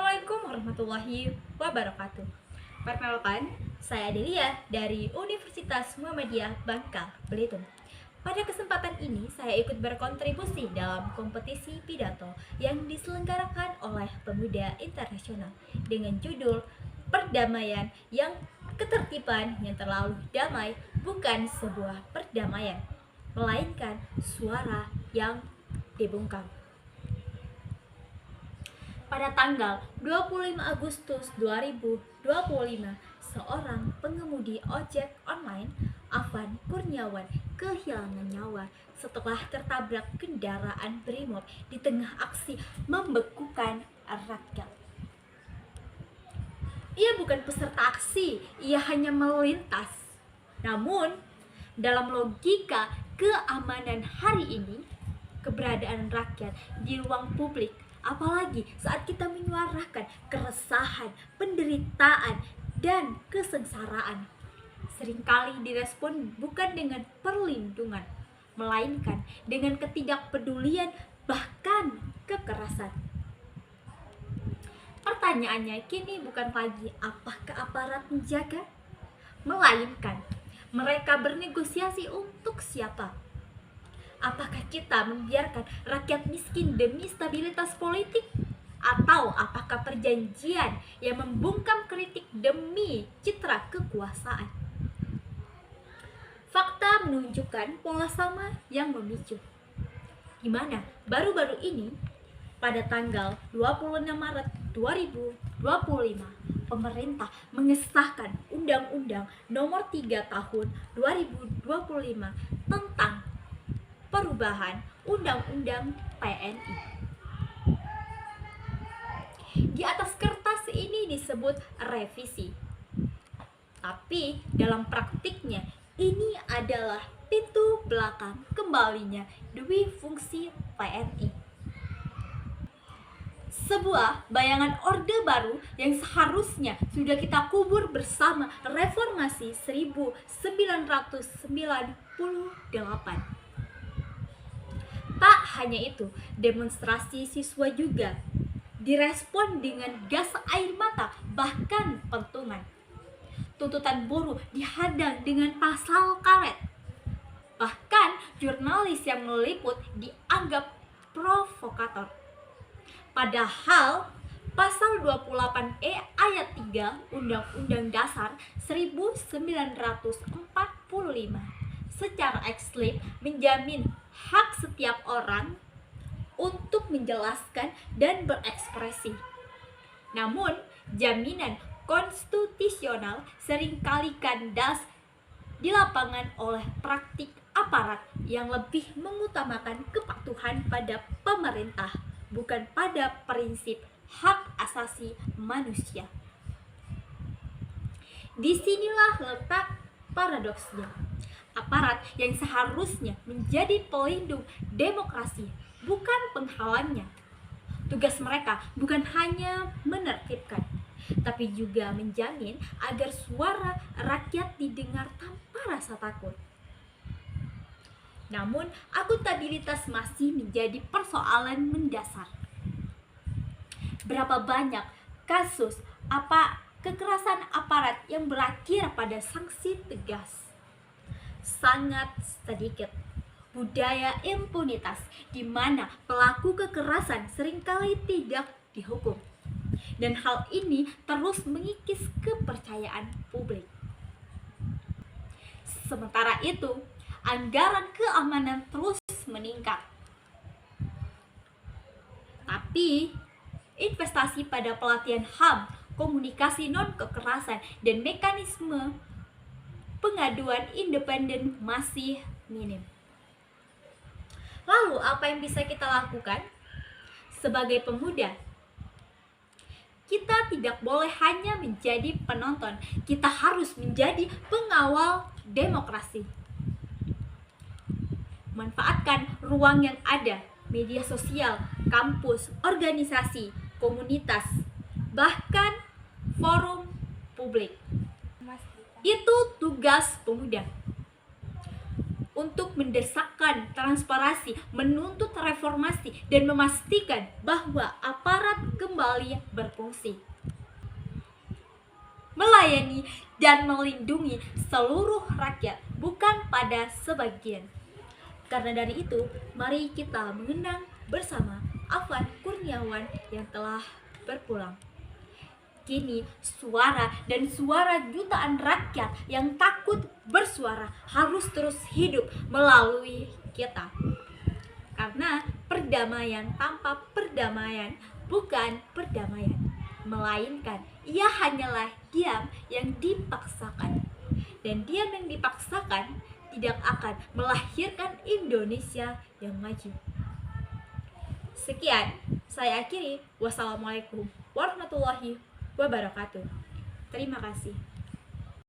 Assalamualaikum warahmatullahi wabarakatuh. Perkenalkan, saya Adelia dari Universitas Muhammadiyah Bangka, Belitung. Pada kesempatan ini, saya ikut berkontribusi dalam kompetisi pidato yang diselenggarakan oleh Pemuda Internasional dengan judul Perdamaian yang Ketertiban yang Terlalu Damai Bukan Sebuah Perdamaian, melainkan Suara yang Dibungkam. Pada tanggal 25 Agustus 2025, seorang pengemudi ojek online, Afan Kurniawan, kehilangan nyawa setelah tertabrak kendaraan Brimob di tengah aksi membekukan rakyat. Ia bukan peserta aksi, ia hanya melintas. Namun, dalam logika keamanan hari ini, keberadaan rakyat di ruang publik, apalagi saat kita menyuarakan keresahan, penderitaan, dan kesengsaraan, seringkali direspon bukan dengan perlindungan, melainkan dengan ketidakpedulian, bahkan kekerasan. Pertanyaannya kini bukan lagi apakah aparat menjaga, melainkan mereka bernegosiasi untuk siapa? Apakah kita membiarkan rakyat miskin demi stabilitas politik? Atau apakah perjanjian yang membungkam kritik demi citra kekuasaan? Fakta menunjukkan pola sama yang memicu, di mana baru-baru ini pada tanggal 26 Maret 2025, pemerintah mengesahkan Undang-Undang Nomor 3 Tahun 2025 tentang perubahan Undang-Undang TNI. Di atas kertas ini disebut revisi, tapi dalam praktiknya ini adalah pintu belakang kembalinya dui fungsi TNI. Sebuah bayangan Orde Baru yang seharusnya sudah kita kubur bersama Reformasi 1998. Tak hanya itu, demonstrasi siswa juga direspon dengan gas air mata, bahkan pentungan. Tuntutan buruh dihadang dengan pasal karet. Bahkan jurnalis yang meliput dianggap provokator. Padahal pasal 28E ayat 3 Undang-Undang Dasar 1945 secara eksplisit menjamin hak setiap orang untuk menjelaskan dan berekspresi. Namun, jaminan konstitusional seringkali kandas di lapangan oleh praktik aparat yang lebih mengutamakan kepatuhan pada pemerintah, bukan pada prinsip hak asasi manusia. Disinilah letak paradoksnya. Aparat yang seharusnya menjadi pelindung demokrasi, bukan penghalangnya. Tugas mereka bukan hanya menertibkan, tapi juga menjamin agar suara rakyat didengar tanpa rasa takut. Namun, akuntabilitas masih menjadi persoalan mendasar. Berapa banyak kasus kekerasan aparat yang berakhir pada sanksi tegas? Sangat sedikit. Budaya impunitas di mana pelaku kekerasan seringkali tidak dihukum. Dan hal ini terus mengikis kepercayaan publik. Sementara itu, anggaran keamanan terus meningkat. Tapi, investasi pada pelatihan HAM, komunikasi non-kekerasan, dan mekanisme pengaduan independen masih minim. Lalu, apa yang bisa kita lakukan? Sebagai pemuda, kita tidak boleh hanya menjadi penonton, kita harus menjadi pengawal demokrasi. Manfaatkan ruang yang ada, media sosial, kampus, organisasi, komunitas, bahkan forum publik. Itu tugas pemuda. Untuk mendesakkan transparansi, menuntut reformasi, dan memastikan bahwa aparat kembali berfungsi, melayani dan melindungi seluruh rakyat, bukan pada sebagian. Karena dari itu, mari kita mengenang bersama Afwan Kurniawan yang telah berpulang. Kini suara dan suara jutaan rakyat yang takut bersuara harus terus hidup melalui kita. Karena perdamaian tanpa perdamaian bukan perdamaian, melainkan ia hanyalah diam yang dipaksakan. Dan diam yang dipaksakan tidak akan melahirkan Indonesia yang maju. Sekian, saya akhiri. Wassalamualaikum warahmatullahi wabarakatuh. Terima kasih.